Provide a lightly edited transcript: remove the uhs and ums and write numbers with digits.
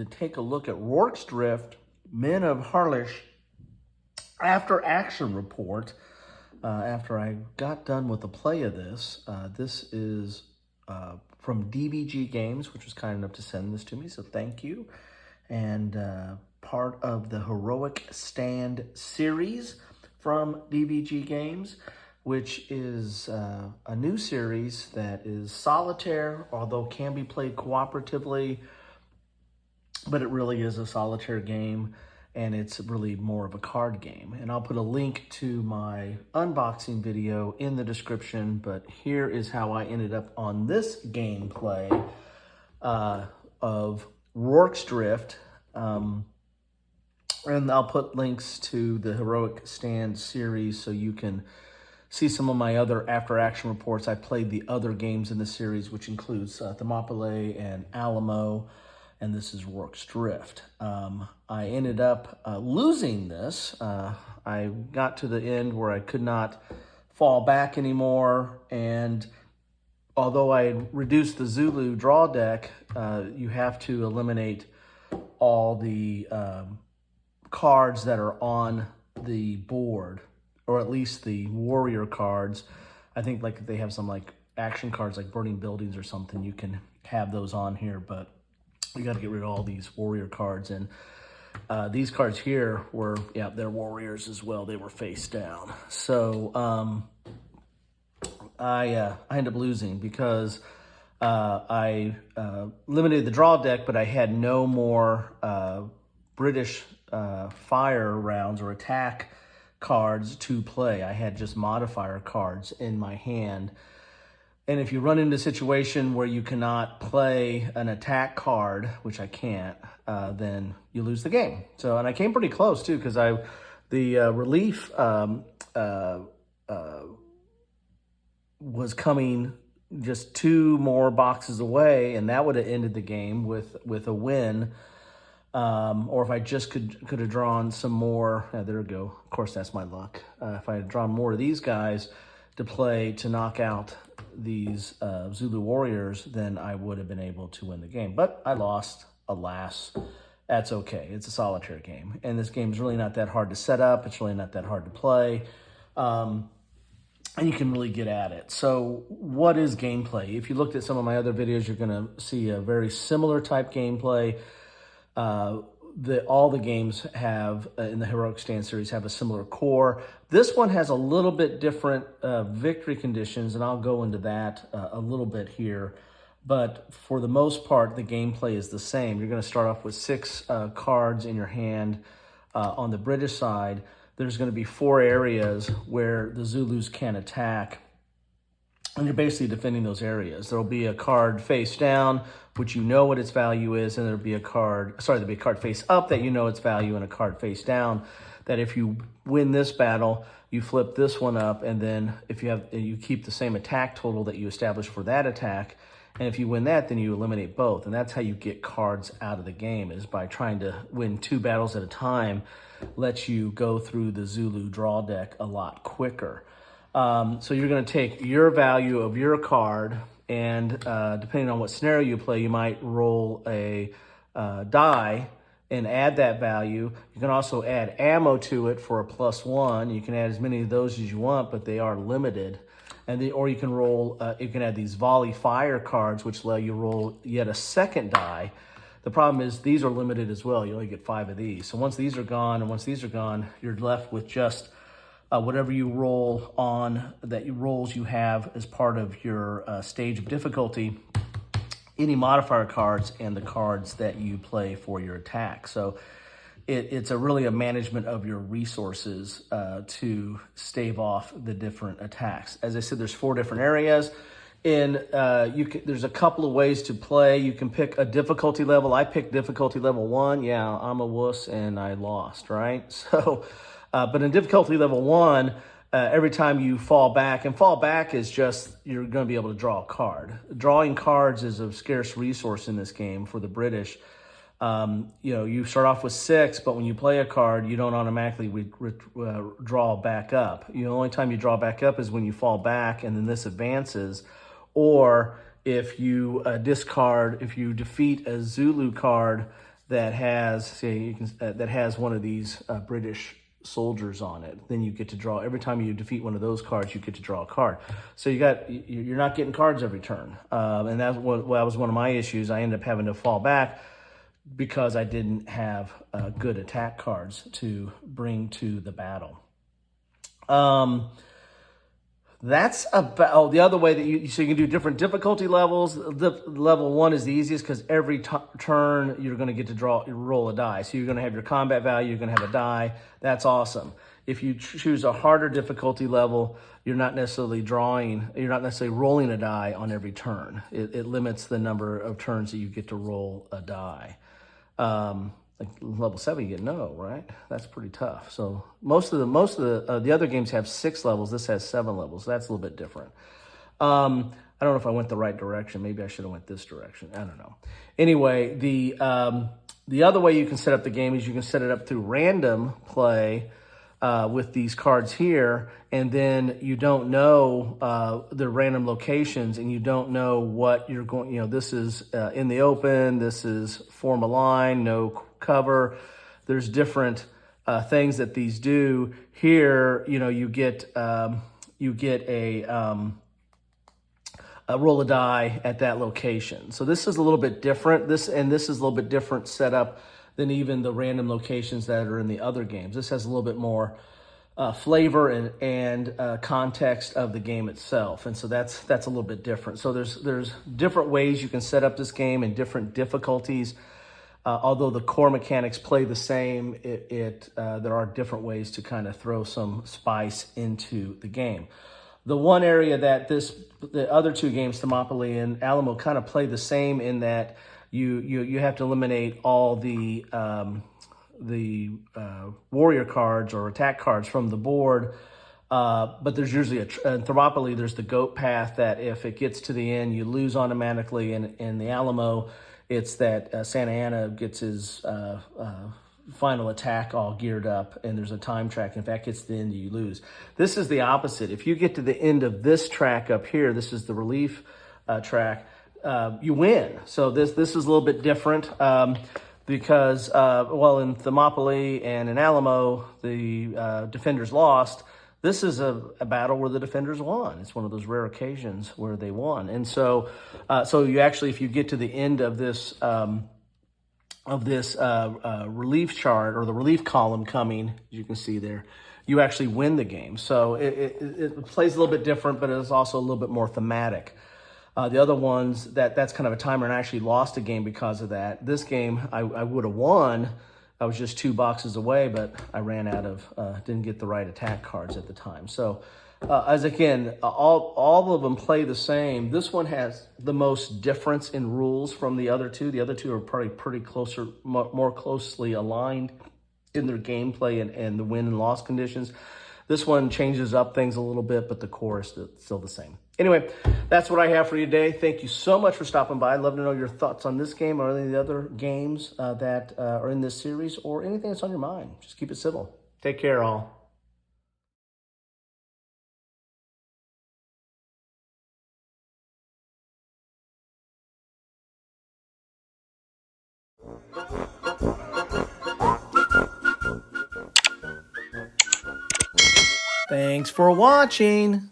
to take a look at Rorke's Drift, Men of Harlech after action report. After I got done with the play of this, this is from DVG Games, which was kind enough to send this to me, so thank you. And part of the Heroic Stand series from DVG Games, which is a new series that is solitaire, although can be played cooperatively, but it really is a solitaire game, and it's really more of a card game. And I'll put a link to my unboxing video in the description, but here is how I ended up on this gameplay of Rorke's Drift. And I'll put links to the Heroic Stand series so you can see some of my other after-action reports. I played the other games in the series, which includes Thematic and Alamo, and this is Rorke's Drift. I ended up losing this. I got to the end where I could not fall back anymore, and although I had reduced the Zulu draw deck, you have to eliminate all the cards that are on the board, or at least the warrior cards. I think like if they have some like action cards like burning buildings or something, you can have those on here, but you got to get rid of all these warrior cards. And these cards here were, yeah, they're warriors as well. They were face down. So I ended up losing because I limited the draw deck, but I had no more British fire rounds or attack cards to play. I had just modifier cards in my hand. And if you run into a situation where you cannot play an attack card, which I can't, then you lose the game. So, and I came pretty close too, because the relief was coming just 2 more boxes away, and that would have ended the game with a win. Or if I just could have drawn some more, there we go. Of course, that's my luck. If I had drawn more of these guys to play to knock out these Zulu warriors, then I would have been able to win the game. But I lost, alas. That's okay. It's a solitaire game. And this game is really not that hard to set up. It's really not that hard to play. And you can really get at it. So what is gameplay? If you looked at some of my other videos, you're going to see a very similar type gameplay. All the games have, in the Heroic Stand series, have a similar core. This one has a little bit different victory conditions, and I'll go into that a little bit here. But for the most part, the gameplay is the same. You're going to start off with 6 cards in your hand. On the British side, there's going to be 4 areas where the Zulus can attack, and you're basically defending those areas. There'll be a card face down, which you know what its value is, and there'll be a card face up that you know its value, and a card face down that if you win this battle, you flip this one up, and then if you keep the same attack total that you established for that attack, and if you win that, then you eliminate both. And that's how you get cards out of the game, is by trying to win 2 battles at a time. Lets you go through the Zulu draw deck a lot quicker. So you're going to take your value of your card, and depending on what scenario you play, you might roll a die and add that value. You can also add ammo to it for a +1. You can add as many of those as you want, but they are limited. Or you can roll, you can add these volley fire cards, which allow you to roll yet a second die. The problem is these are limited as well. You only get 5 of these. So once these are gone, you're left with just whatever you roll on, rolls you have as part of your stage of difficulty, any modifier cards, and the cards that you play for your attack. So it's really a management of your resources to stave off the different attacks. As I said, there's 4 different areas. And there's a couple of ways to play. You can pick a difficulty level. I picked difficulty level 1. Yeah, I'm a wuss and I lost, right? So, but in difficulty level 1, every time you fall back, and fall back is just, you're going to be able to draw a card. Drawing cards is a scarce resource in this game for the British. You start off with 6, but when you play a card, you don't automatically draw back up. The only time you draw back up is when you fall back, and then this advances. Or if you if you defeat a Zulu card that has, say, you can that has one of these British soldiers on it. Then you get to draw every time you defeat one of those cards. You get to draw a card. So you're not getting cards every turn, and that was one of my issues. I ended up having to fall back because I didn't have good attack cards to bring to the battle. That's about the other way that so you can do different difficulty levels. Level 1 is the easiest because every turn you're going to get to roll a die. So you're going to have your combat value, you're going to have a die. That's awesome. If you choose a harder difficulty level, you're not necessarily rolling a die on every turn. It limits the number of turns that you get to roll a die. Like level 7, you get no, right? That's pretty tough. So most of the other games have 6 levels. This has 7 levels. So that's a little bit different. I don't know if I went the right direction. Maybe I should have went this direction. I don't know. Anyway, the other way you can set up the game is you can set it up through random play with these cards here, and then you don't know the random locations, and you don't know what you're going. This is in the open. This is form a line, no cover. There's different things that these do. Here, you get a roll a die at that location. So this is a little bit different. This is a little bit different setup than even the random locations that are in the other games. This has a little bit more flavor and context of the game itself, and so that's a little bit different. So there's different ways you can set up this game and different difficulties. Although the core mechanics play the same, there are different ways to kind of throw some spice into the game. The one area that the other two games, Thermopylae and Alamo, kind of play the same in that you have to eliminate all the warrior cards or attack cards from the board. But there's usually in Thermopylae, there's the goat path that if it gets to the end, you lose automatically. And in the Alamo, it's that Santa Ana gets his final attack all geared up, and there's a time track. If that gets to the end, you lose. This is the opposite. If you get to the end of this track up here, this is the relief track, you win. So this is a little bit different because, in Thermopylae and in Alamo, the defenders lost. This is a battle where the defenders won. It's one of those rare occasions where they won. And so you actually, if you get to the end of this relief chart or the relief column coming, as you can see there, you actually win the game. So it plays a little bit different, but it's also a little bit more thematic. The other ones, that's kind of a timer, and I actually lost a game because of that. This game, I would have won. I was just 2 boxes away, but I ran out of, didn't get the right attack cards at the time. So all of them play the same. This one has the most difference in rules from the other two. The other two are probably pretty closer, more closely aligned in their gameplay and the win and loss conditions. This one changes up things a little bit, but the core is still the same. Anyway, that's what I have for you today. Thank you so much for stopping by. I'd love to know your thoughts on this game or any of the other games that are in this series, or anything that's on your mind. Just keep it civil. Take care, all. Thanks for watching.